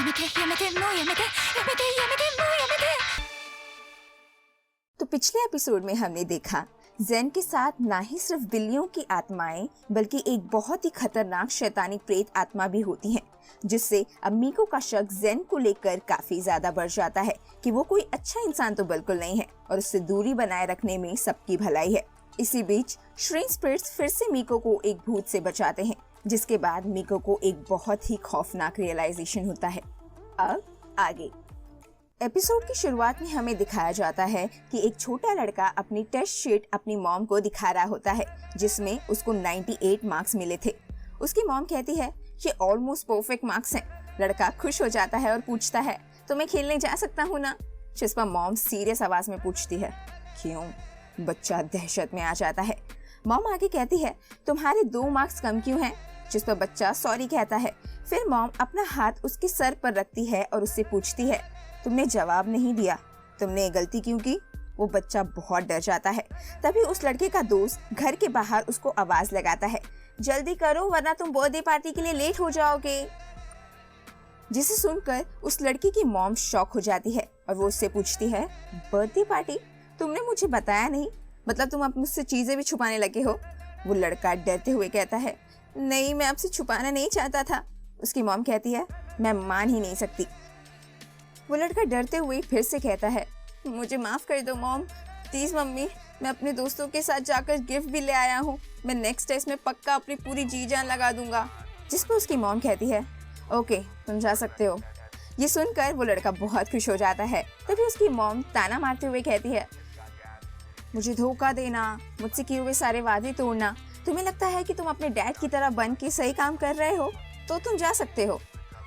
तो पिछले एपिसोड में हमने देखा ज़ेन के साथ ना ही सिर्फ बिल्लियों की आत्माएं बल्कि एक बहुत ही खतरनाक शैतानी प्रेत आत्मा भी होती हैं, जिससे अब मीको का शक ज़ेन को लेकर काफी ज्यादा बढ़ जाता है कि वो कोई अच्छा इंसान तो बिल्कुल नहीं है और उससे दूरी बनाए रखने में सबकी भलाई है। इसी बीच श्रिंक स्पिरिट्स फिर से मीको को एक भूत से बचाते हैं, जिसके बाद मीको को एक बहुत ही खौफनाक रियलाइजेशन होता है। अब आगे एपिसोड की शुरुआत में हमें दिखाया जाता है कि एक छोटा लड़का अपनी टेस्ट शीट अपनी मॉम को दिखा रहा होता है, जिसमें उसको 98 मार्क्स मिले थे। उसकी मॉम कहती है ये ऑलमोस्ट परफेक्ट मार्क्स हैं। लड़का खुश हो जाता है और पूछता है तो मैं खेलने जा सकता हूँ ना? जिस पर मॉम सीरियस आवाज में पूछती है क्यों? बच्चा दहशत में आ जाता है। मॉम आगे कहती है तुम्हारे 2 मार्क्स कम क्यों हैं? जिस पर बच्चा सॉरी कहता है। फिर मॉम अपना हाथ उसके सर पर रखती है और उससे पूछती है तुमने जवाब नहीं दिया, तुमने गलती क्यों की? वो बच्चा बहुत डर जाता है। तभी उस लड़के का दोस्त घर के बाहर उसको आवाज लगाता है जल्दी करो वरना तुम बर्थडे पार्टी के लिए लेट हो जाओगे। जिसे सुनकर उस लड़की की मॉम शॉक हो जाती है और वो उससे पूछती है बर्थडे पार्टी? तुमने मुझे बताया नहीं, मतलब तुम अब मुझसे चीजें भी छुपाने लगे हो? वो लड़का डरते हुए कहता है नहीं, मैं आपसे छुपाना नहीं चाहता था। उसकी मॉम कहती है मैं मान ही नहीं सकती। वो लड़का डरते हुए फिर से कहता है मुझे माफ कर दो मॉम, प्लीज मम्मी, मैं अपने दोस्तों के साथ जाकर गिफ्ट भी ले आया हूँ, मैं नेक्स्ट टेस्ट में पक्का अपनी पूरी जी जान लगा दूंगा। जिस पर उसकी मॉम कहती है ओके तुम जा सकते हो। ये सुनकर वो लड़का बहुत खुश हो जाता है। तभी उसकी मॉम ताना मारते हुए कहती है मुझे धोखा देना, मुझसे किए हुए सारे वादे तोड़ना, तुम्हें लगता है कि तुम अपने डैड की तरह बन के सही काम कर रहे हो तो तुम जा सकते हो।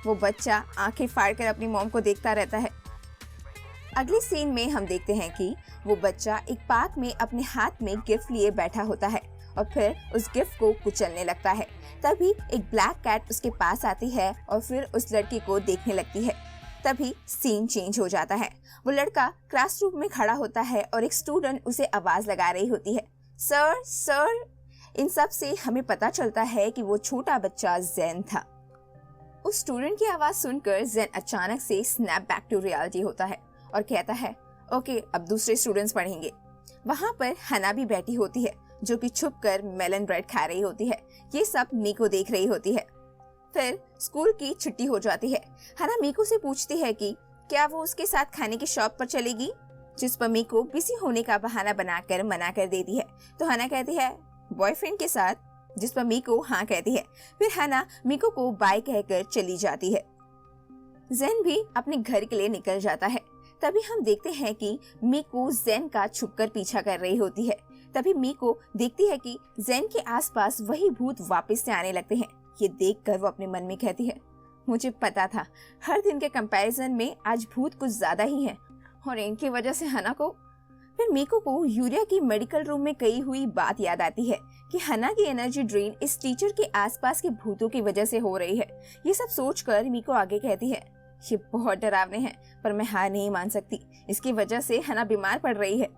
वो बच्चा आंखें फाड़ कर अपनी मॉम को देखता रहता है। अगले सीन में हम देखते हैं कि वो बच्चा एक पार्क में अपने हाथ में गिफ्ट लिए बैठा होता है और फिर उस गिफ्ट को कुचलने लगता है। तभी एक ब्लैक कैट उसके पास आती है और फिर उस लड़के को देखने लगती है। तभी सीन चेंज हो जाता है। वो लड़का क्लासरूम में खड़ा होता है और एक स्टूडेंट उसे आवाज लगा रही होती है सर सर। इन सब से हमें पता चलता है कि वो छोटा बच्चा ज़ेन था। उस स्टूडेंट की आवाज सुनकर ज़ेन अचानक से स्नैप बैक टू रियलिटी होता है और कहता है ओके अब दूसरे स्टूडेंट्स पढ़ेंगे। वहाँ पर हना भी बैठी होती है जो कि छुपकर मेलन ब्रेड खा रही होती है। ये सब मीको देख रही होती है। फिर स्कूल की छुट्टी हो जाती है। हना मीको से पूछती है कि क्या वो उसके साथ खाने की शॉप पर चलेगी, जिस पर मीको बिजी होने का बहाना बनाकर मना कर देती है। तो हना कहती है बॉयफ्रेंड के साथ, जिस पर मीको हाँ कहती है। फिर हना मीको को बाय कहकर चली जाती है। ज़ेन भी अपने घर के लिए निकल जाता है। तभी हम देखते हैं कि मीको ज़ेन का छुपकर पीछा कर रही होती है। तभी मीको देखती है कि ज़ेन के आसपास वही भूत वापस से आने लगते हैं। ये देखकर वो अपने मन में कहती है मुझे पता था हर दिन के कंपैरिजन में आज भूत कुछ ज्यादा ही है और इनकी वजह से हना को। फिर मीको को यूरिया की मेडिकल रूम में कही हुई बात याद आती है कि हना की एनर्जी ड्रेन इस टीचर के आसपास के भूतों की वजह से हो रही है। ये सब सोचकर मीको आगे कहती है ये बहुत डरावने हैं पर मैं हार नहीं मान सकती, इसकी वजह से हना बीमार पड़ रही है।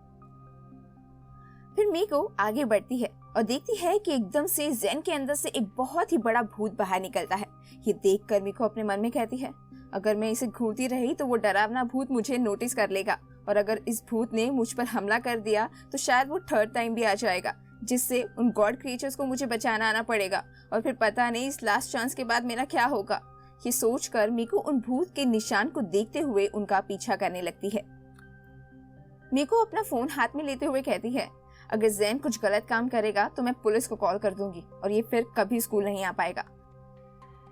फिर मीको आगे बढ़ती है और देखती है कि एकदम से ज़ेन के अंदर से एक बहुत ही बड़ा भूत बाहर निकलता है। ये देखकर मीको अपने मन में कहती है अगर मैं इसे घूरती रही तो वो डरावना भूत मुझे नोटिस कर लेगा और अगर इस भूत ने मुझ पर हमला कर दिया तो शायद वो थर्ड टाइम भी आ जाएगा, जिससे उन गॉड क्रिएचर्स को मुझे बचाना आना पड़ेगा और फिर पता नहीं इस लास्ट चांस के बाद मेरा क्या होगा। ये सोचकर मीको उन भूत के निशान को देखते हुए उनका पीछा करने लगती है। मीको अपना फोन हाथ में लेते हुए कहती है अगर ज़ेन कुछ गलत काम करेगा तो मैं पुलिस को कॉल कर दूंगी और ये फिर कभी स्कूल नहीं आ पाएगा।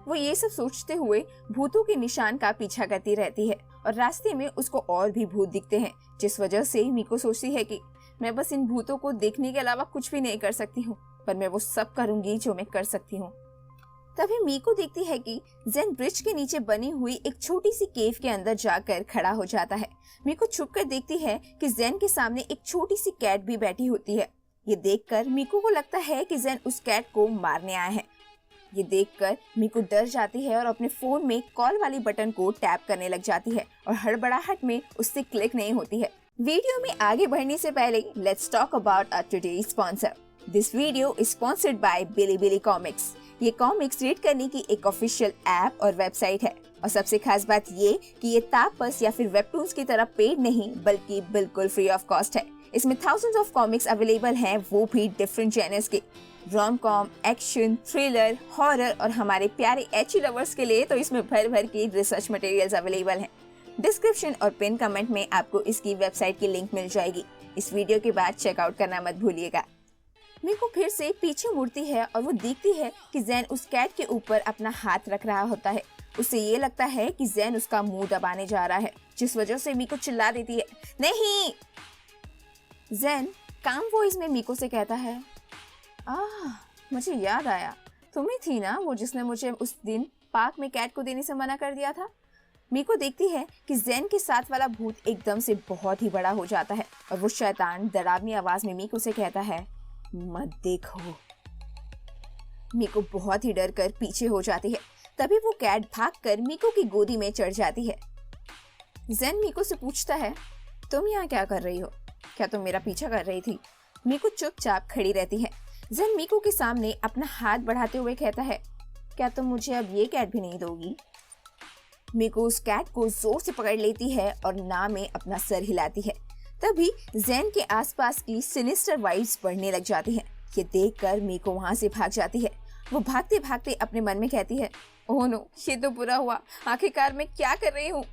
वो ये सब सोचते हुए भूतों के निशान का पीछा करती रहती है और रास्ते में उसको और भी भूत दिखते हैं, जिस वजह से मीको सोचती है कि मैं बस इन भूतों को देखने के अलावा कुछ भी नहीं कर सकती हूँ, पर मैं वो सब करूंगी जो मैं कर सकती हूँ। तभी मीको देखती है कि ज़ेन ब्रिज के नीचे बनी हुई एक छोटी सी केव के अंदर जाकर खड़ा हो जाता है। मीको छुपकर देखती है कि ज़ेन के सामने एक छोटी सी कैट भी बैठी होती है। ये देखकर मीको को लगता है कि ज़ेन उस कैट को मारने आया है। ये देखकर मीको डर जाती है और अपने फोन में कॉल वाली बटन को टैप करने लग जाती है और हड़बड़ाहट में उससे क्लिक नहीं होती है। वीडियो में आगे बढ़ने से पहले let's talk about our today's sponsor. This video is sponsored by Bilibili Comics. ये कॉमिक्स रीड करने की एक ऑफिशियल ऐप और वेबसाइट है। और सबसे खास बात ये कि ये तापस या फिर वेबटून्स की तरह पेड नहीं बल्कि बिल्कुल फ्री ऑफ कॉस्ट है। इसमें थाउजेंड्स ऑफ कॉमिक्स अवेलेबल हैं, वो भी डिफरेंट जेनर्स के। Rom com, action, thriller, horror और हमारे प्यारे एची लवर्स के लिए तो इसमें भर भर के रिसर्च मटेरियल्स अवेलेबल हैं। डिस्क्रिप्शन और पिन कमेंट में आपको इसकी वेबसाइट की लिंक मिल जाएगी। इस वीडियो के बाद चेकआउट करना मत भूलिएगा। मीको फिर से पीछे मुड़ती है और वो देखती है कि ज़ेन उस कैट के ऊपर अपना हाथ रख रहा होता है। उसे ये लगता है कि ज़ेन उसका मुंह दबाने जा रहा है, जिस वजह से मीको चिल्ला देती है, नहीं। ज़ेन काम वॉइस में मीको से कहता है, मुझे याद आया, तुम ही थी ना वो जिसने मुझे उस दिन पार्क में कैट को देने से मना कर दिया था। मीको देखती है कि ज़ेन के साथ वाला भूत एकदम से बहुत ही बड़ा हो जाता है और वो शैतान डरावनी आवाज में मीको से कहता है, मत देखो। मीको बहुत ही डर कर पीछे हो जाती है। तभी वो कैट भागकर मीको की गोदी में चढ़ जाती है। ज़ेन मीको से पूछता है, तुम यहाँ क्या कर रही हो? क्या तुम मेरा पीछा कर रही थी? मीको चुपचाप खड़ी रहती है। ज़ेन मीको के सामने अपना हाथ बढ़ाते हुए कहता है, क्या तुम मुझे अब ये कैट भी नहीं दोगी? मीको उस कैट को जोर से पकड़ लेती है और ना में अपना सर हिलाती है। तभी ज़ेन के आसपास की सिनिस्टर वाइब्स बढ़ने लग जाती हैं। ये देखकर मीको वहां से भाग जाती है। वो भागते भागते अपने मन में कहती है, ओह नो, ये तो बुरा हुआ, आखिरकार मैं क्या कर रही हूँ।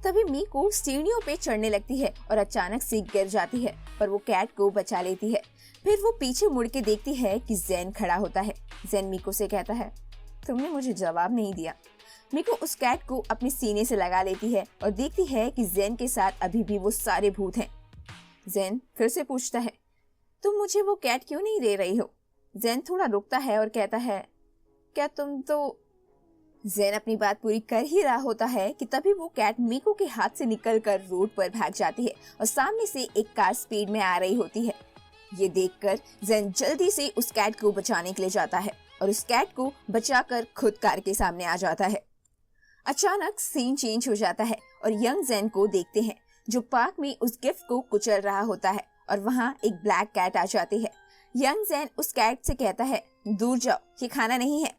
तभी मीको सीढ़ियों पे चढ़ने लगती है और अचानक से गिर जाती है, पर वो कैट को बचा लेती है। फिर वो पीछे मुड़ के देखती है कि ज़ेन खड़ा होता है। ज़ेन मीको से कहता है, तुमने मुझे जवाब नहीं दिया। मीको उस कैट को अपने सीने से लगा लेती है और देखती है कि ज़ेन के साथ अभी भी वो सारे भूत हैं। ज़ेन फिर से पूछता है, तुम मुझे वो कैट क्यों नहीं दे रही हो? ज़ेन थोड़ा रुकता है और कहता है, क्या तुम तो। ज़ेन अपनी बात पूरी कर ही रहा होता है कि तभी वो कैट मीको के हाथ से निकलकर रोड पर भाग जाती है और सामने से एक कार स्पीड में आ रही होती है। ये देखकर ज़ेन जल्दी से उस कैट को बचाने के लिए जाता है और उस कैट को बचाकर खुद कार के सामने आ जाता है। अचानक सीन चेंज हो जाता है और यंग ज़ेन को देखते हैं जो पार्क में उस गिफ्ट को कुचल रहा होता है और वहाँ एक ब्लैक कैट आ जाती है। यंग ज़ेन उस कैट से कहता है, दूर जाओ, ये खाना नहीं है।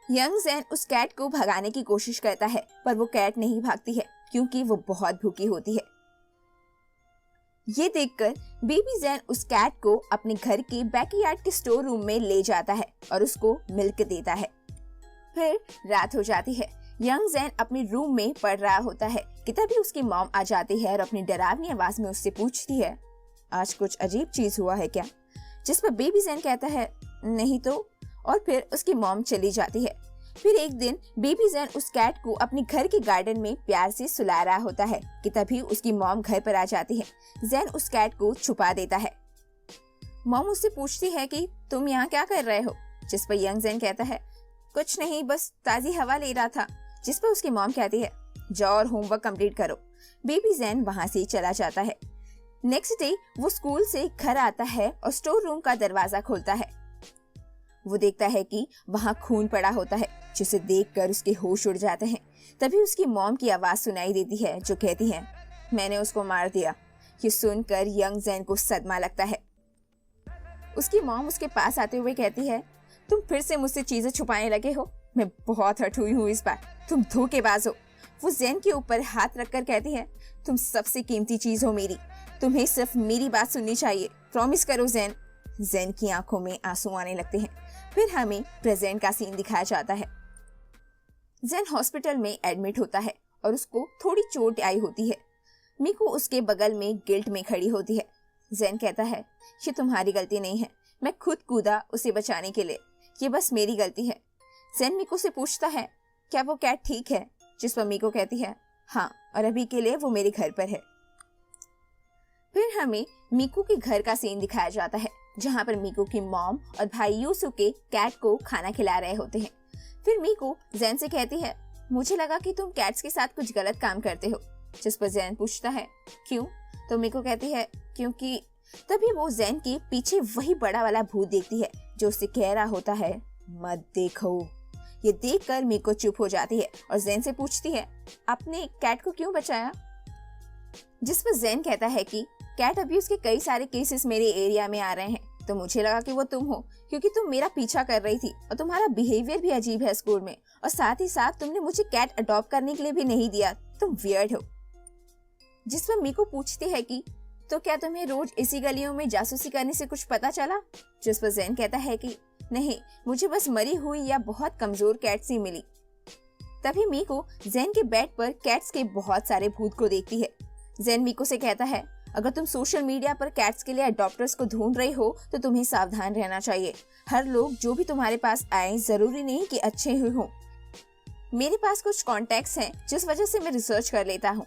यंग ज़ेन उस कैट को भगाने की कोशिश करता है, पर वो कैट नहीं भागती है क्योंकि वो बहुत भूखी होती है। ये देखकर बेबी ज़ेन उस कैट को अपने घर के बैकयार्ड के स्टोर रूम में ले जाता है और उसको मिल्क देता है। फिर रात हो जाती है। यंग ज़ेन अपने रूम में पढ़ रहा होता है कि तभी उसकी मॉम आ जाती है और अपनी डरावनी आवाज में उससे पूछती है, आज कुछ अजीब चीज हुआ है क्या? जिस पर बेबी ज़ेन कहता है, नहीं तो। और फिर उसकी मॉम चली जाती है। फिर एक दिन बेबी ज़ेन उस कैट को अपने घर के गार्डन में प्यार से सुला रहा होता है कि तभी उसकी मॉम घर पर आ जाती है। ज़ेन उस कैट को छुपा देता है। मॉम उससे पूछती है कि तुम यहाँ क्या कर रहे हो? जिस पर यंग ज़ेन कहता है, कुछ नहीं, बस ताज़ी हवा ले रहा था। जिस पर उसकी मॉम कहती है, जाओ और होमवर्क कंप्लीट करो। बेबी ज़ेन वहां से चला जाता है। नेक्स्ट डे वो स्कूल से घर आता है और स्टोर रूम का दरवाजा खोलता है। वो देखता है कि वहां खून पड़ा होता है, जिसे देखकर उसके होश उड़ जाते हैं। तभी उसकी मॉम की आवाज सुनाई देती है जो कहती है, मैंने उसको मार दिया। ये सुनकर यंग ज़ेन को सदमा लगता है। उसकी मॉम उसके पास आते हुए कहती है, तुम फिर से मुझसे चीजें छुपाने लगे हो। मैं बहुत हर्ट हुई हूँ इस बार, तुम धोखेबाज हो। वो ज़ेन के ऊपर हाथ रखकर कहती है, तुम सबसे कीमती चीज हो मेरी, तुम्हें सिर्फ मेरी बात सुननी चाहिए, प्रॉमिस करो ज़ेन। ज़ेन की आंखों में आंसू आने लगते हैं। फिर हमें प्रेजेंट का सीन दिखाया जाता है। ज़ेन हॉस्पिटल में एडमिट होता है और उसको थोड़ी चोट आई होती है। मीको उसके बगल में गिल्ट में खड़ी होती है। ज़ेन कहता है, ये तुम्हारी गलती नहीं है, मैं खुद कूदा उसे बचाने के लिए, ये बस मेरी गलती है। ज़ेन मीको से पूछता है, क्या वो कैट ठीक है? जिस पर मीको कहती है, हाँ, और अभी के लिए वो मेरे घर पर है। फिर हमें मीको के घर का सीन दिखाया जाता है, जहाँ पर मीको की मॉम और भाई यूसुके कैट को खाना खिला रहे होते हैं। फिर मीको ज़ेन से कहती है, मुझे लगा कि तुम कैट्स के साथ कुछ गलत काम करते हो। जिस पर ज़ेन पूछता है, क्यों? तो मीको कहती है, क्योंकि। तभी वो ज़ेन के पीछे वही बड़ा वाला भूत देखती है जो उससे कह रहा होता है, मत देखो। ये देखकर मीको चुप हो जाती है और ज़ेन से पूछती है, आपने कैट को क्यों बचाया? जिस पर ज़ेन कहता है कि कैट अब्यूज के कई सारे केसेस मेरे एरिया में आ रहे हैं, तो मुझे लगा कि वो तुम हो, क्योंकि तुम मेरा पीछा कर रही थी और तुम्हारा बिहेवियर भी अजीब है स्कूल में, और साथ ही साथ तुमने मुझे कैट अडॉप्ट करने के लिए भी नहीं दिया, तुम वियर्ड हो। जिस पर मीको पूछती है कि तो क्या तुम्हें रोज इसी गलियों में जासूसी करने से कुछ पता चला? जिस पर ज़ेन कहता है कि नहीं, मुझे बस मरी हुई या बहुत कमजोर कैट्स ही मिली। तभी मीको ज़ेन के बेड पर कैट्स के बहुत सारे भूत को देखती है। ज़ेन मीको से कहता है, अगर तुम सोशल मीडिया पर कैट्स के लिए अडॉप्टर्स को ढूंढ रही हो तो तुम्हें सावधान रहना चाहिए। हर लोग जो भी तुम्हारे पास आए जरूरी नहीं कि अच्छे ही हों। मेरे पास कुछ कॉन्टेक्ट्स हैं जिस वजह से मैं रिसर्च कर लेता हूँ।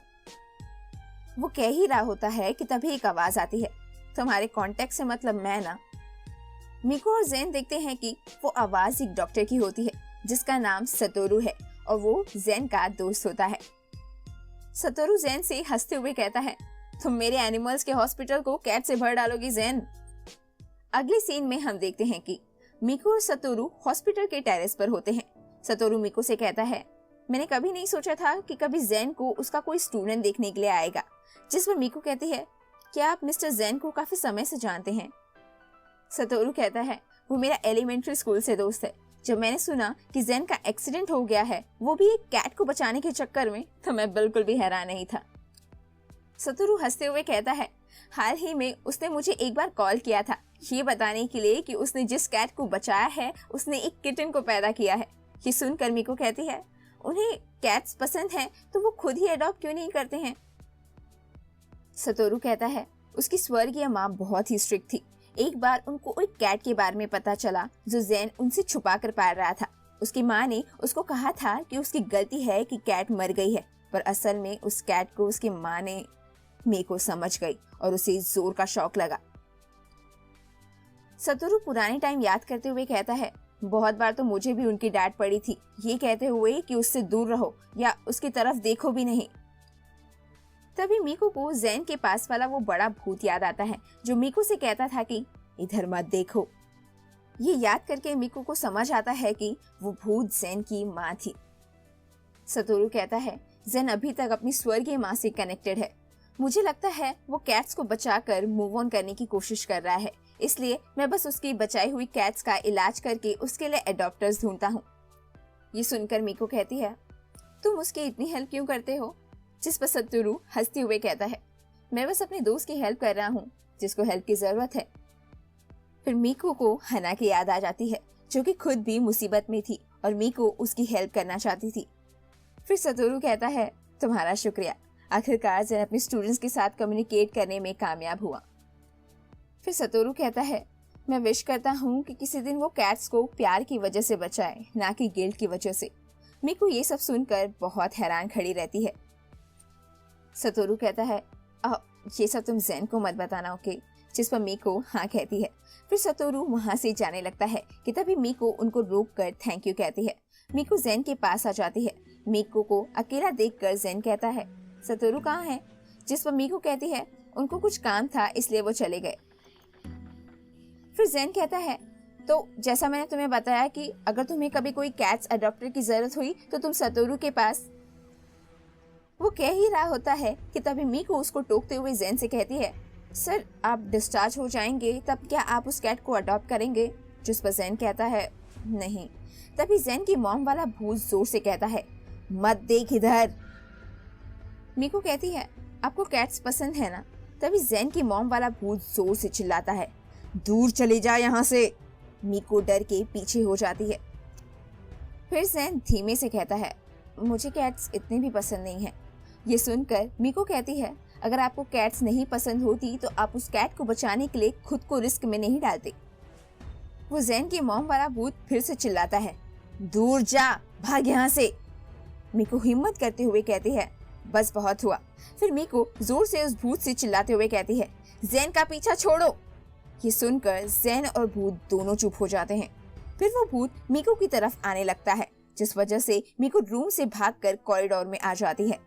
वो कह ही रहा होता है कि तभी एक आवाज आती है, तुम्हारे कॉन्टेक्ट से मतलब मैं ना। मीको और ज़ेन देखते हैं कि वो आवाज एक डॉक्टर की होती है जिसका नाम सतोरू है और वो ज़ेन का दोस्त होता है। सतोरू ज़ेन से हंसते हुए कहता है, तुम मेरे एनिमल्स के हॉस्पिटल को कैट से भर डालोगी ज़ेन। अगले सीन में हम देखते हैं कि मीको और सतोरू हॉस्पिटल के टेरेस पर होते हैं। सतोरू मीको से कहता है, मैंने कभी नहीं सोचा था कि कभी ज़ेन को उसका कोई स्टूडेंट देखने के लिए आएगा। जिस पर मीको कहती है, क्या आप मिस्टर ज़ेन को काफी समय से जानते हैं? सतोरू कहता है, वो मेरा एलिमेंट्री स्कूल से दोस्त है। जब मैंने सुना कि ज़ेन का एक्सीडेंट हो गया है, वो भी एक कैट को बचाने के चक्कर में, तो मैं बिल्कुल भी हैरान नहीं था। सतोरू हंसते हुए कहता है, हाल ही में उसने मुझे एक बार कॉल किया था ये बताने के लिए कि उसने जिस कैट को बचाया है उसने एक किटन को पैदा किया है। ये सुनकर मीको कहती है, उन्हें कैट्स पसंद हैं तो वो खुद ही अडॉप्ट क्यों नहीं करते हैं? सतोरू कहता है, उसकी स्वर्गीय माँ बहुत ही स्ट्रिक्ट थी। एक बार उनको एक कैट के बारे में पता चला जो ज़ेन उनसे छुपा कर पाल रहा था। उसकी माँ ने उसको कहा था कि उसकी गलती है कि कैट मर गई है, पर असल में उस कैट को उसकी माँ ने मीको समझ गई और उसे जोर का शौक लगा। सतोरू पुराने टाइम याद करते हुए कहता है, बहुत बार तो मुझे भी उनकी डांट पड़ी थी, ये कहते हुए कि उससे दूर रहो या उसकी तरफ देखो भी नहीं। तभी मीको को ज़ेन के पास वाला वो बड़ा भूत याद आता है जो मीको से कहता था कि इधर मत देखो। ये याद करके मीको को समझ आता है कि वो भूत ज़ेन की माँ थी। सतोरू कहता है, ज़ेन अभी तक अपनी स्वर्गीय माँ से कनेक्टेड है। मुझे लगता है वो कैट्स को बचाकर मूव ऑन करने की कोशिश कर रहा है, इसलिए मैं बस उसकी बचाई हुई कैट्स का इलाज करके उसके लिए एडॉप्टर्स ढूंढता हूँ। ये सुनकर मीको कहती है, तुम उसकी इतनी हेल्प क्यों करते हो? जिस पर सतोरू हंसते हुए कहता है, मैं बस अपने दोस्त की हेल्प कर रहा हूँ जिसको हेल्प की जरूरत है। फिर मीको को हना की याद आ जाती है जो कि खुद भी मुसीबत में थी और मीको उसकी हेल्प करना चाहती थी। फिर सतोरू कहता है, तुम्हारा शुक्रिया, आखिरकार ज़ेन अपने स्टूडेंट्स के साथ कम्युनिकेट करने में कामयाब हुआ। फिर सतोरू कहता है, मैं विश करता हूँ कि किसी दिन वो कैट्स को प्यार की वजह से बचाए, ना कि गिल्ट की वजह से। मीको ये सब सुनकर बहुत हैरान खड़ी रहती है। सतोरू कहता है, ये सब तुम ज़ेन को मत बताना, ओके? जिस पर मीको हाँ कहती है। फिर सतोरू वहाँ से जाने लगता है कि तभी मीको उनको रोक कर थैंक यू कहती है। मीको ज़ेन के पास आ जाती है। मीको को अकेला देखकर ज़ेन कहता है, सतोरू कहाँ है? जिस पर मीको कहती है, उनको कुछ काम था इसलिए वो चले गए। फिर ज़ेन कहता है, तो जैसा मैंने तुम्हें बताया कि अगर तुम्हें कभी कोई कैट्स अडॉप्टर की जरूरत हुई तो तुम सतोरू के पास। वो कह ही रहा होता है कि तभी मीको उसको टोकते हुए ज़ेन से कहती है, सर आप डिस्चार्ज हो जाएंगे तब क्या आप उस कैट को अडॉप्ट करेंगे? जिस पर ज़ेन कहता है, नहीं। तभी ज़ेन की मॉम वाला भूत जोर से कहता है, मत देख इधर। मीको कहती है, आपको कैट्स पसंद है ना? तभी ज़ेन की मॉम वाला भूत जोर से चिल्लाता है, दूर चले जा यहाँ से। मीको डर के पीछे हो जाती है। फिर ज़ेन धीमे से कहता है, मुझे कैट्स इतनी भी पसंद नहीं है। ये सुनकर मीको कहती है, अगर आपको कैट्स नहीं पसंद होती तो आप उस कैट को बचाने के लिए खुद को रिस्क में नहीं डालते। वो ज़ेन की मॉम वाला भूत फिर से चिल्लाता है, दूर जा, भाग यहाँ से। मीको हिम्मत करते हुए कहती है, बस बहुत हुआ। फिर मीको जोर से उस भूत से चिल्लाते हुए कहती है, ज़ेन का पीछा छोड़ो। ये सुनकर ज़ेन और भूत दोनों चुप हो जाते हैं। फिर वो भूत मीको की तरफ आने लगता है, जिस वजह से मीको रूम से भागकर कॉरिडोर में आ जाती है।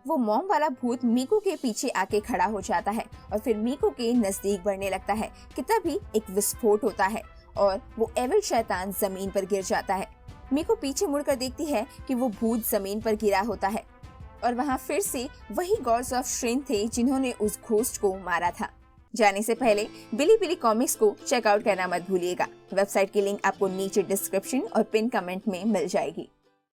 वो मॉम वाला भूत मीको के पीछे आके खड़ा हो जाता है और फिर मीको के नजदीक बढ़ने लगता है कि तभी एक विस्फोट होता है और वो एविल शैतान जमीन पर गिर जाता है। मीको पीछे मुड़कर देखती है कि वो भूत जमीन पर गिरा होता है और वहाँ फिर से वही गॉड्स ऑफ श्रिन थे जिन्होंने उस घोस्ट को मारा था। जाने से पहले बिलीबिली कॉमिक्स को चेकआउट करना मत भूलिएगा। वेबसाइट की लिंक आपको नीचे डिस्क्रिप्शन और पिन कमेंट में मिल जाएगी।